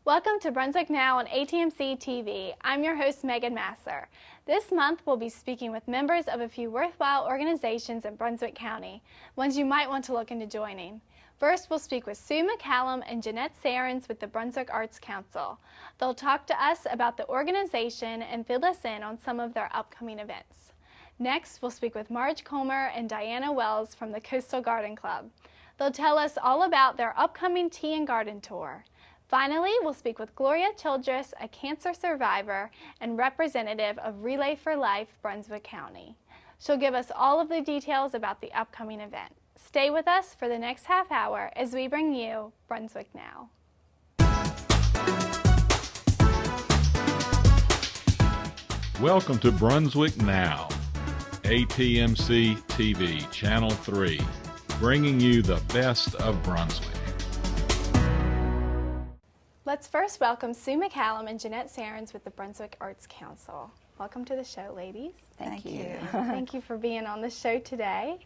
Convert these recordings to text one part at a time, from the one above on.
Welcome to Brunswick Now on ATMC TV. I'm your host, Megan Masser. This month, we'll be speaking with members of a few worthwhile organizations in Brunswick County, ones you might want to look into joining. First, we'll speak with Sue McCallum and Jeanette Sarens with the Brunswick Arts Council. They'll talk to us about the organization and fill us in on some of their upcoming events. Next, we'll speak with Marge Comer and Diana Wells from the Coastal Garden Club. They'll tell us all about their upcoming tea and garden tour. Finally, we'll speak with Gloria Childress, a cancer survivor and representative of Relay for Life, Brunswick County. She'll give us all of the details about the upcoming event. Stay with us for the next half hour as we bring you Brunswick Now. Welcome to Brunswick Now, ATMC TV, Channel 3, bringing you the best of Brunswick. Let's first welcome Sue McCallum and Jeanette Sarens with the Brunswick Arts Council. Welcome to the show, ladies. Thank you. Thank you for being on the show today.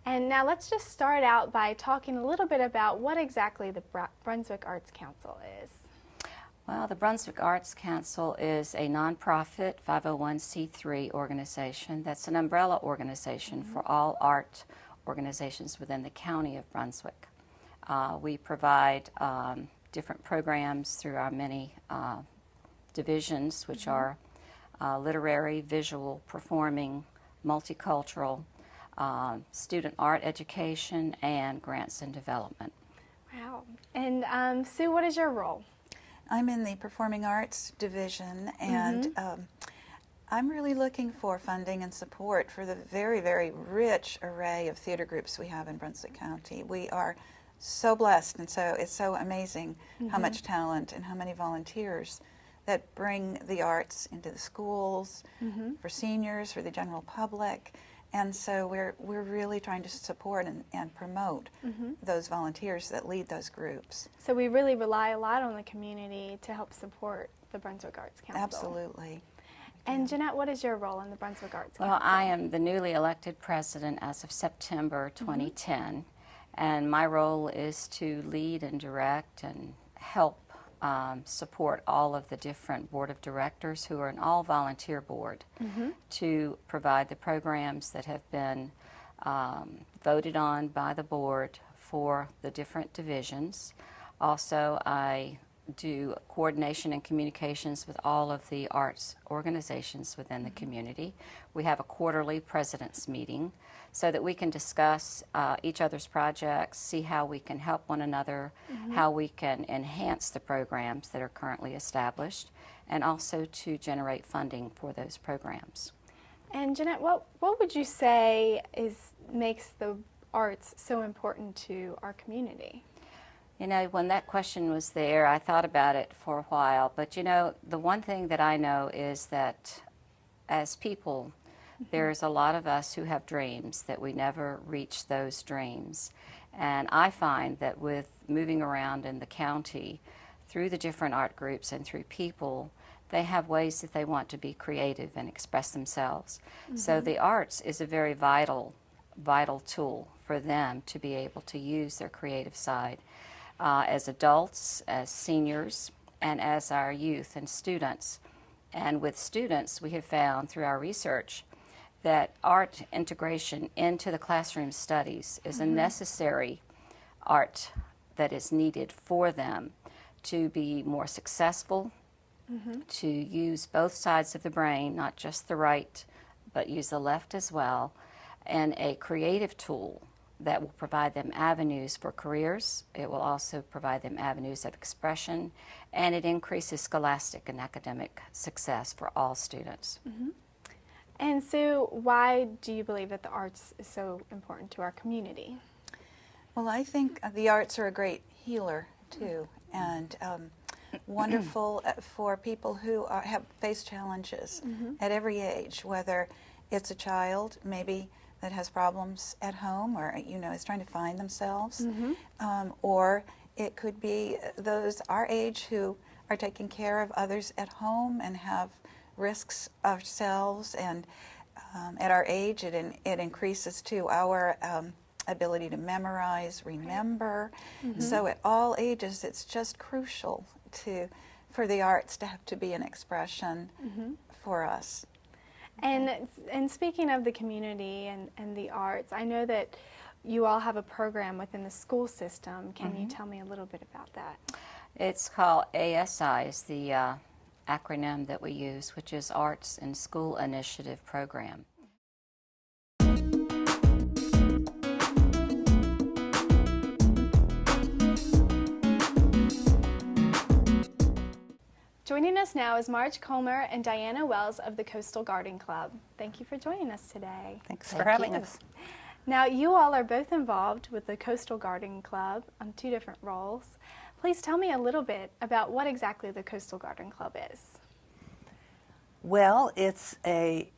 And now let's just start out by talking a little bit about what exactly the Brunswick Arts Council is. Well, the Brunswick Arts Council is a nonprofit 501c3 organization that's an umbrella organization for all art organizations within the county of Brunswick. We provide different programs through our many divisions, which are literary, visual, performing, multicultural, student art education, and grants and development. Wow. And Sue, what is your role? I'm in the Performing Arts Division, and I'm really looking for funding and support for the very, very rich array of theater groups we have in Brunswick County. We are so blessed, and so it's so amazing how much talent and how many volunteers that bring the arts into the schools, for seniors, for the general public. And so we're really trying to support and promote those volunteers that lead those groups. So we really rely a lot on the community to help support the Brunswick Arts Council. Absolutely. And Jeanette, what is your role in the Brunswick Arts Council? Well, I am the newly elected president as of September 2010. And my role is to lead and direct and help support all of the different board of directors who are an all-volunteer board to provide the programs that have been voted on by the board for the different divisions. Also, I do coordination and communications with all of the arts organizations within the community. We have a quarterly president's meeting so that we can discuss each other's projects, see how we can help one another, how we can enhance the programs that are currently established, and also to generate funding for those programs. And Jeanette, what would you say makes the arts so important to our community? You know, when that question was there, I thought about it for a while, but you know, the one thing that I know is that as people, there's a lot of us who have dreams that we never reach those dreams. And I find that with moving around in the county, through the different art groups and through people, they have ways that they want to be creative and express themselves. So the arts is a very vital tool for them to be able to use their creative side. As adults, as seniors, and as our youth and students. And with students, we have found through our research that art integration into the classroom studies is a necessary art that is needed for them to be more successful, to use both sides of the brain, not just the right, but use the left as well, and a creative tool that will provide them avenues for careers. It will also provide them avenues of expression, and it increases scholastic and academic success for all students. And Sue, why do you believe that the arts is so important to our community? Well, I think the arts are a great healer, too, and wonderful for people who have faced challenges at every age, whether it's a child, maybe that has problems at home or, you know, is trying to find themselves, or it could be those our age who are taking care of others at home and have risks ourselves, and at our age it increases to our ability to memorize, remember. So at all ages it's just crucial for the arts to have to be an expression for us. And speaking of the community and the arts, I know that you all have a program within the school system. Can you tell me a little bit about that? It's called ASI, is the acronym that we use, which is Arts in School Initiative Program. Joining us now is Marge Colmer and Diana Wells of the Coastal Garden Club. Thank you for joining us today. Thanks for having us. Now, you all are both involved with the Coastal Garden Club on 2 different roles. Please tell me a little bit about what exactly the Coastal Garden Club is. Well, it's a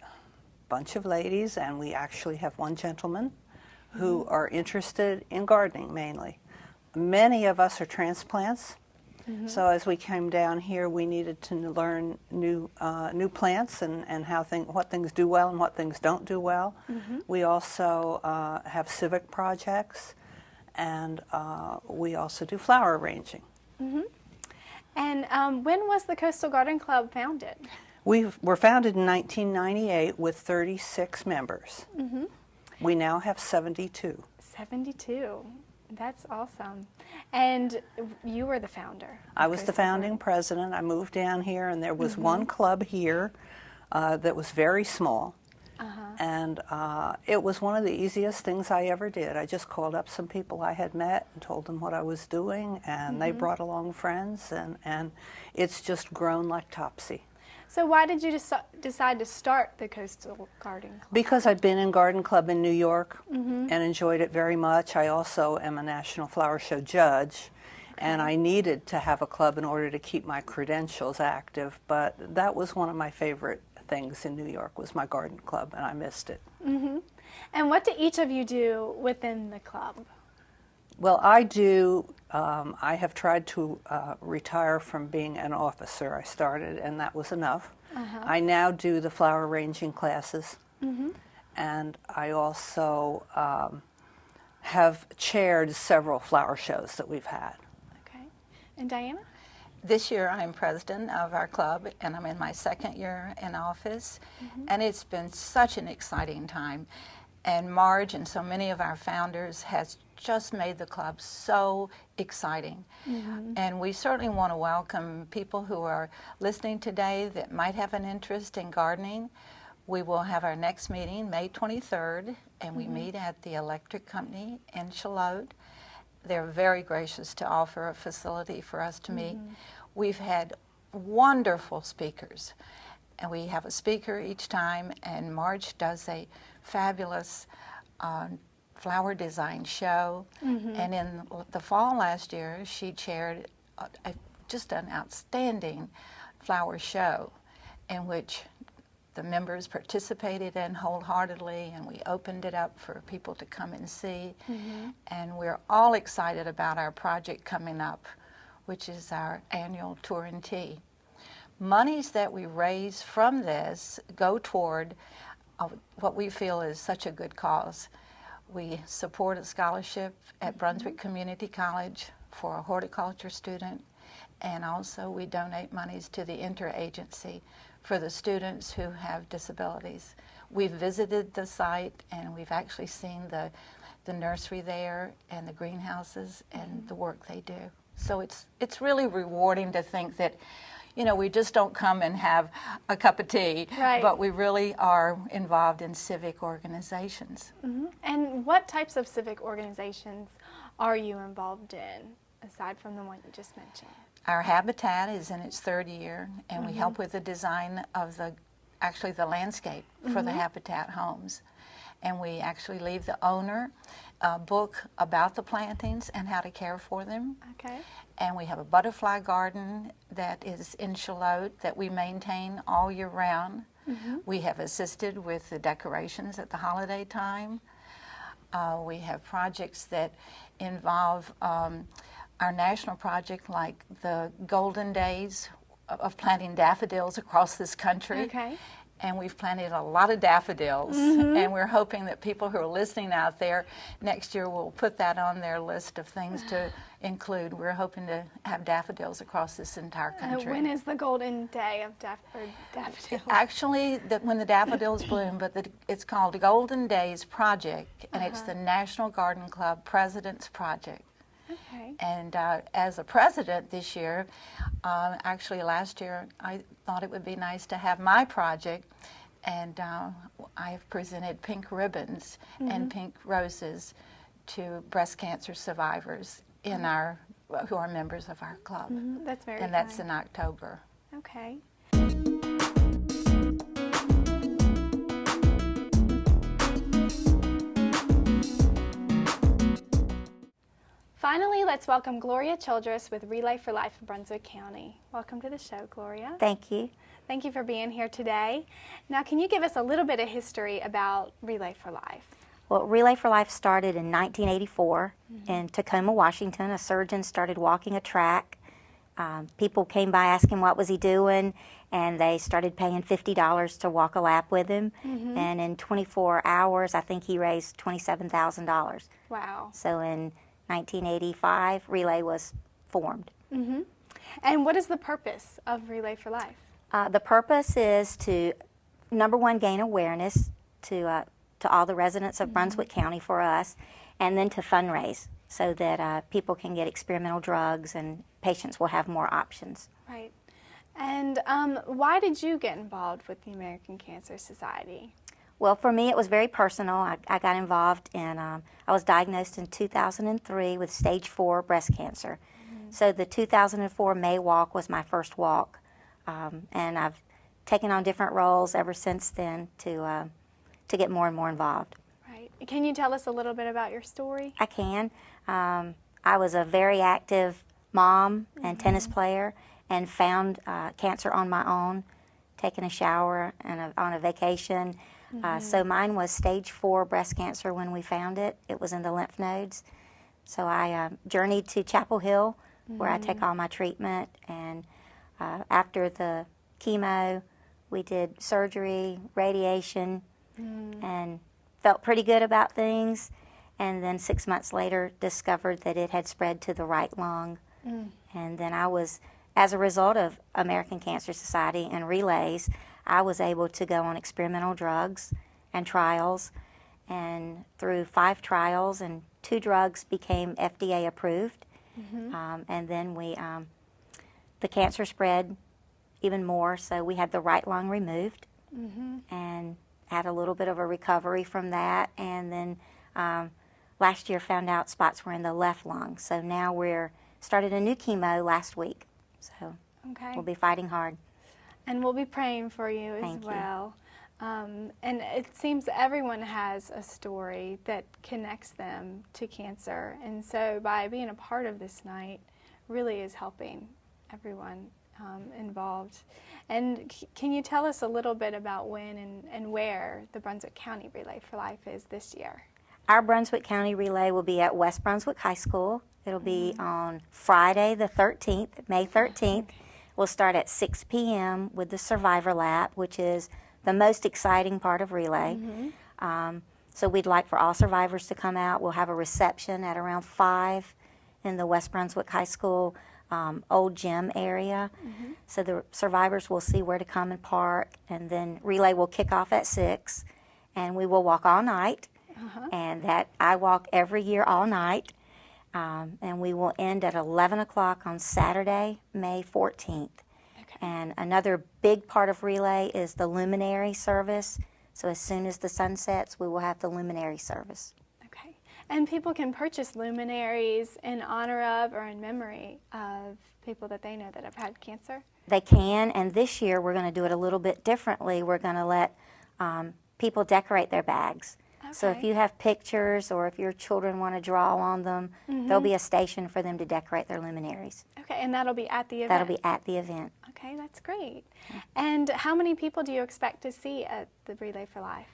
bunch of ladies, and we actually have one gentleman who are interested in gardening mainly. Many of us are transplants. So as we came down here, we needed to learn new plants and what things do well and what things don't do well. We also have civic projects, and we also do flower arranging. And when was the Coastal Garden Club founded? We were founded in 1998 with 36 members. We now have 72. 72. That's awesome. And you were the founder. I was the founding president. I moved down here, and there was one club here that was very small. And it was one of the easiest things I ever did. I just called up some people I had met and told them what I was doing, and they brought along friends, and it's just grown like Topsy. So why did you decide to start the Coastal Garden Club? Because I've been in Garden Club in New York and enjoyed it very much. I also am a National Flower Show judge, and I needed to have a club in order to keep my credentials active, but that was one of my favorite things in New York, was my garden club, and I missed it. And what do each of you do within the club? Well, I have tried to retire from being an officer. I started, and that was enough. I now do the flower arranging classes, and I also have chaired several flower shows that we've had. Okay. And Diana? This year I'm president of our club, and I'm in my 2nd year in office, and it's been such an exciting time. And Marge and so many of our founders has just made the club so exciting. And we certainly want to welcome people who are listening today that might have an interest in gardening. We will have our next meeting May 23rd, and we meet at the electric company in Charlotte. They're very gracious to offer a facility for us to meet. We've had wonderful speakers, and we have a speaker each time, and Marge does a fabulous flower design show. And in the fall last year, she chaired just an outstanding flower show in which the members participated in wholeheartedly, and we opened it up for people to come and see. And we're all excited about our project coming up, which is our annual Tour and Tea. Monies that we raise from this go toward what we feel is such a good cause. We support a scholarship at Brunswick Community College for a horticulture student, and also we donate monies to the interagency for the students who have disabilities. We've visited the site, and we've actually seen the nursery there and the greenhouses and the work they do. So it's really rewarding to think that, you know, we just don't come and have a cup of tea, but we really are involved in civic organizations. And what types of civic organizations are you involved in, aside from the one you just mentioned? Our Habitat is in its 3rd year, and we help with the design of the landscape for the Habitat homes. And we actually leave the owner a book about the plantings and how to care for them. Okay. And we have a butterfly garden that is in Charlotte that we maintain all year round. We have assisted with the decorations at the holiday time. We have projects that involve our national project, like the Golden Days of planting daffodils across this country. Okay. and we've planted a lot of daffodils, and we're hoping that people who are listening out there next year will put that on their list of things to include. We're hoping to have daffodils across this entire country. When is the golden day of daffodils? Actually, when the daffodils bloom, but it's called the Golden Days Project, and it's the National Garden Club President's Project. Okay. And as a president this year, actually last year, I thought it would be nice to have my project, and I've presented pink ribbons and pink roses to breast cancer survivors in who are members of our club. That's very And that's kind. in October. Okay. Finally, let's welcome Gloria Childress with Relay for Life in Brunswick County. Welcome to the show, Gloria. Thank you. Thank you for being here today. Now, can you give us a little bit of history about Relay for Life? Well, Relay for Life started in 1984 in Tacoma, Washington. A surgeon started walking a track. People came by asking what was he doing, and they started paying $50 to walk a lap with him. And in 24 hours, I think he raised $27,000. Wow. So in 1985, Relay was formed. And what is the purpose of Relay for Life? The purpose is to, number one, gain awareness to all the residents of Brunswick County for us, and then to fundraise so that people can get experimental drugs and patients will have more options. Right. And why did you get involved with the American Cancer Society? Well, for me, it was very personal. I got involved in, I was diagnosed in 2003 with stage 4 breast cancer. So the 2004 May Walk was my first walk. And I've taken on different roles ever since then to get more and more involved. Right. Can you tell us a little bit about your story? I can. I was a very active mom and tennis player, and found cancer on my own, taking a shower and on a vacation. So mine was stage 4 breast cancer when we found it. It was in the lymph nodes. So I journeyed to Chapel Hill, where I take all my treatment, and after the chemo, we did surgery, radiation, and felt pretty good about things. And then 6 months later, discovered that it had spread to the right lung. And then I was, as a result of American Cancer Society and Relays, I was able to go on experimental drugs and trials. And through 5 trials, and 2 drugs became FDA approved. And then the cancer spread even more, so we had the right lung removed and had a little bit of a recovery from that. And then last year found out spots were in the left lung. So now we're started a new chemo last week. So we'll be fighting hard. And we'll be praying for you as well. And it seems everyone has a story that connects them to cancer. And so by being a part of this night really is helping everyone involved. And can you tell us a little bit about when and where the Brunswick County Relay for Life is this year? Our Brunswick County Relay will be at West Brunswick High School. It'll be on Friday the 13th, May 13th. We'll start at 6 p.m. with the Survivor Lap, which is the most exciting part of Relay. So we'd like for all survivors to come out. We'll have a reception at around 5 in the West Brunswick High School old gym area. So the survivors will see where to come and park, and then Relay will kick off at 6, and we will walk all night. And that I walk every year all night. And we will end at 11 o'clock on Saturday, May 14th. And another big part of Relay is the luminary service. So as soon as the sun sets, we will have the luminary service. Okay. And people can purchase luminaries in honor of or in memory of people that they know that have had cancer? They can, and this year we're going to do it a little bit differently. We're going to let people decorate their bags. So if you have pictures or if your children want to draw on them, there'll be a station for them to decorate their luminaries. Okay, and that'll be at the event? That'll be at the event. Okay, that's great. And how many people do you expect to see at the Relay for Life?